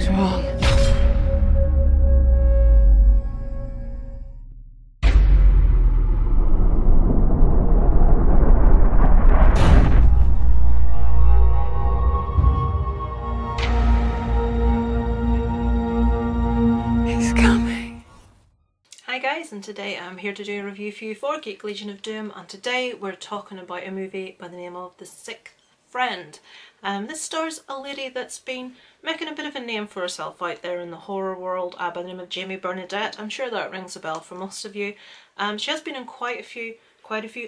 Something's wrong. He's coming. Hi guys, and today I'm here to do a review for you for Geek Legion of Doom, and today we're talking about a movie by the name of The Sixth Friend. This stars a lady that's been making a bit of a name for herself out there in the horror world by the name of Jamie Bernadette. I'm sure that rings a bell for most of you. She has been in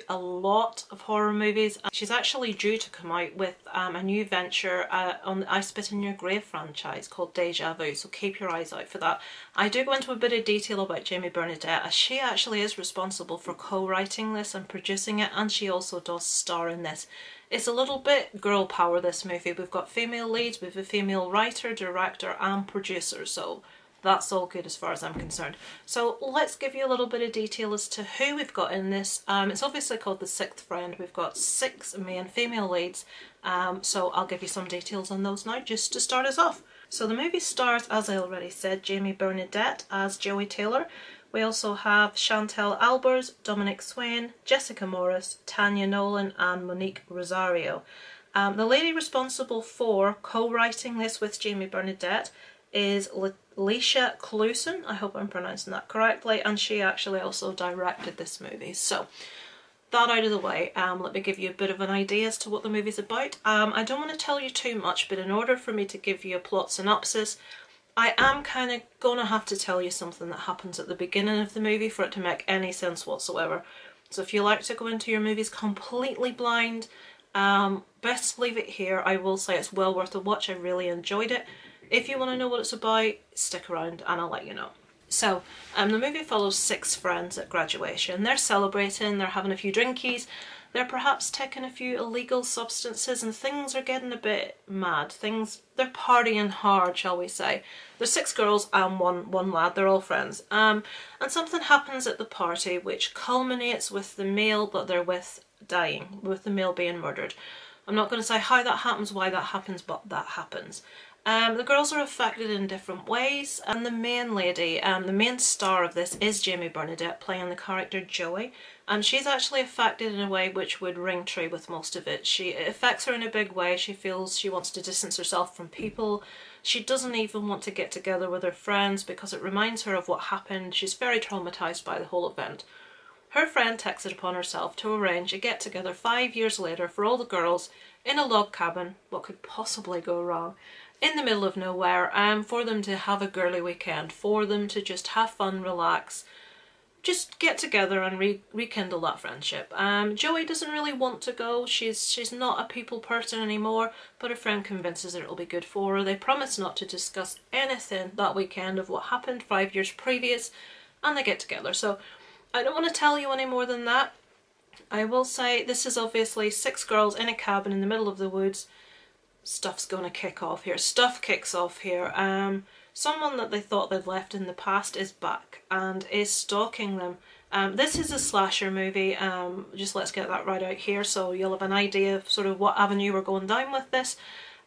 a lot of horror movies. She's actually due to come out with a new venture on the I Spit in Your Grave franchise called Déjà, so keep your eyes out for that. I do go into a bit of detail about Jamie Bernadette, as she actually is responsible for co-writing this and producing it, and she also does star in this. It's a little bit girl power, this movie. We've got female leads, we've a female writer, director and producer, so that's all good as far as I'm concerned. So let's give you a little bit of detail as to who we've got in this. It's obviously called The Sixth Friend. We've got 6 main female leads, so I'll give you some details on those now just to start us off. So the movie stars, as I already said, Jamie Bernadette as Joey Taylor. We also have Chantel Albers, Dominic Swain, Jessica Morris, Tanya Nolan and Monique Rosario. The lady responsible for co-writing this with Jamie Bernadette is Leisha Cluson, I hope I'm pronouncing that correctly, and she actually also directed this movie. So that out of the way, let me give you a bit of an idea as to what the movie's about. I don't want to tell you too much, but in order for me to give you a plot synopsis, I am kind of going to have to tell you something that happens at the beginning of the movie for it to make any sense whatsoever. So if you like to go into your movies completely blind, best leave it here. I will say it's well worth a watch. I really enjoyed it. If you want to know what it's about, stick around and I'll let you know. So, the movie follows 6 friends at graduation. They're celebrating, they're having a few drinkies, they're perhaps taking a few illegal substances, and things are getting a bit mad. They're partying hard, shall we say. There's 6 girls and one lad, they're all friends. And something happens at the party which culminates with the male that they're with dying, with the male being murdered. I'm not going to say how that happens, why that happens, but that happens. The girls are affected in different ways, and the main lady, the main star of this is Jamie Bernadette playing the character Joey, and she's actually affected in a way which would ring true with most of it. It affects her in a big way. She feels she wants to distance herself from people. She doesn't even want to get together with her friends because it reminds her of what happened. She's very traumatised by the whole event. Her friend takes it upon herself to arrange a get-together 5 years later for all the girls in a log cabin. What could possibly go wrong? In the middle of nowhere, for them to have a girly weekend, for them to just have fun, relax, just get together and rekindle that friendship. Joey doesn't really want to go. She's not a people person anymore, but her friend convinces her it'll be good for her. They promise not to discuss anything that weekend of what happened 5 years previous, and they get together. So I don't want to tell you any more than that. I will say this is obviously 6 girls in a cabin in the middle of the woods. Stuff's gonna kick off here. Stuff kicks off here. Someone that they thought they'd left in the past is back and is stalking them. This is a slasher movie, just let's get that right out here so you'll have an idea of sort of what avenue we're going down with this.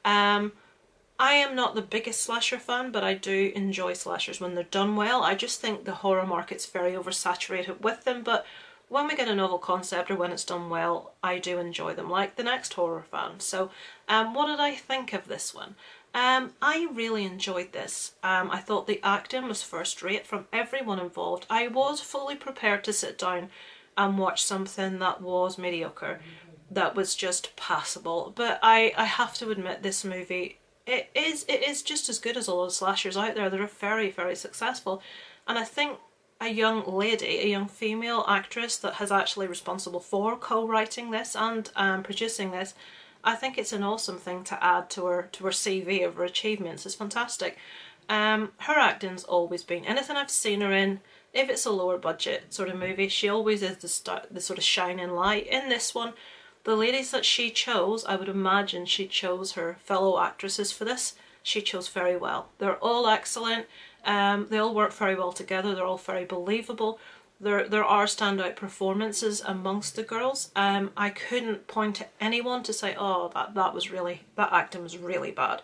I am not the biggest slasher fan, but I do enjoy slashers when they're done well. I just think the horror market's very oversaturated with them, but when we get a novel concept or when it's done well, I do enjoy them, like the next horror fan. So, what did I think of this one? I really enjoyed this. I thought the acting was first rate from everyone involved. I was fully prepared to sit down and watch something that was mediocre, that was just passable. But I have to admit, this movie, it is just as good as a lot of slashers out there that are very, very successful. And I think a young lady, a young female actress that has actually responsible for co-writing this and producing this, I think it's an awesome thing to add to her CV of her achievements. It's fantastic. Her acting's always been, anything I've seen her in, if it's a lower budget sort of movie, she always is the sort of shining light. In this one, the ladies that she chose, I would imagine she chose her fellow actresses for this. She chose very well. They're all excellent. They all work very well together. They're all very believable. There are standout performances amongst the girls. I couldn't point to anyone to say, oh, that acting was really bad.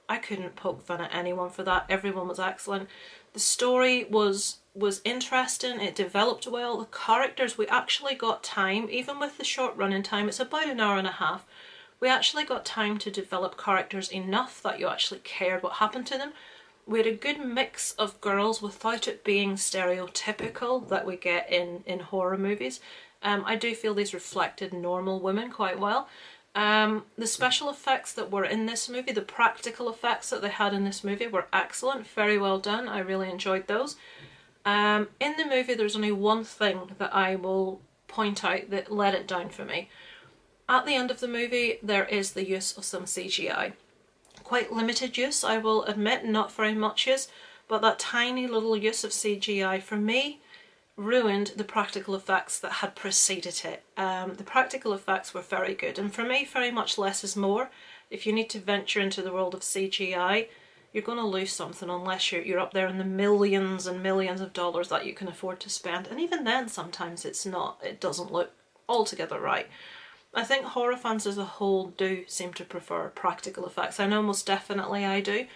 I couldn't poke fun at anyone for that. Everyone was excellent. The story was interesting, it developed well. The characters, we actually got time, even with the short running time, it's about an hour and a half, we actually got time to develop characters enough that you actually cared what happened to them. We had a good mix of girls without it being stereotypical that we get in horror movies. I do feel these reflected normal women quite well. The special effects that were in this movie, the practical effects that they had in this movie were excellent, very well done. I really enjoyed those. In the movie there's only one thing that I will point out that let it down for me. At the end of the movie there is the use of some CGI. Quite limited use, I will admit, not very much use, but that tiny little use of CGI for me ruined the practical effects that had preceded it. The practical effects were very good, and for me very much less is more. If you need to venture into the world of CGI, you're going to lose something unless you're up there in the millions and millions of dollars that you can afford to spend, and even then sometimes it doesn't look altogether right. I think horror fans as a whole do seem to prefer practical effects. I know most definitely I do,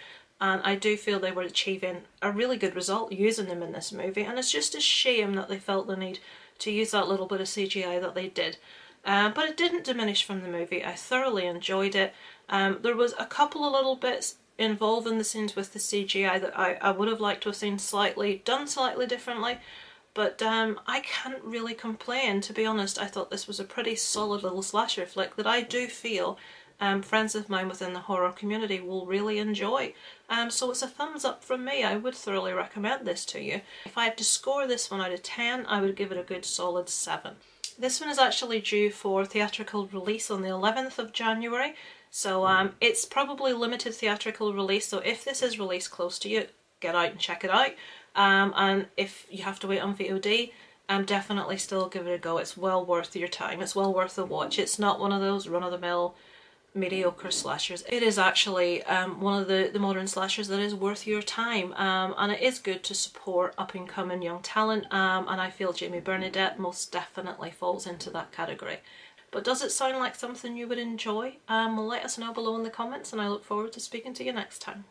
and I do feel they were achieving a really good result using them in this movie, and it's just a shame that they felt the need to use that little bit of CGI that they did. But it didn't diminish from the movie. I thoroughly enjoyed it. There was a couple of little bits involved in the scenes with the CGI that I would have liked to have seen done slightly differently. But I can't really complain, to be honest. I thought this was a pretty solid little slasher flick that I do feel friends of mine within the horror community will really enjoy. So it's a thumbs up from me. I would thoroughly recommend this to you. If I had to score this one out of 10, I would give it a good solid 7. This one is actually due for theatrical release on the 11th of January. So it's probably limited theatrical release, so if this is released close to you, get out and check it out. And if you have to wait on VOD, definitely still give it a go. It's well worth your time. It's well worth the watch. It's not one of those run-of-the-mill mediocre slashers. It is actually one of the modern slashers that is worth your time, and it is good to support up-and-coming young talent, and I feel Jamie Bernadette most definitely falls into that category. But does it sound like something you would enjoy? Well, let us know below in the comments, and I look forward to speaking to you next time.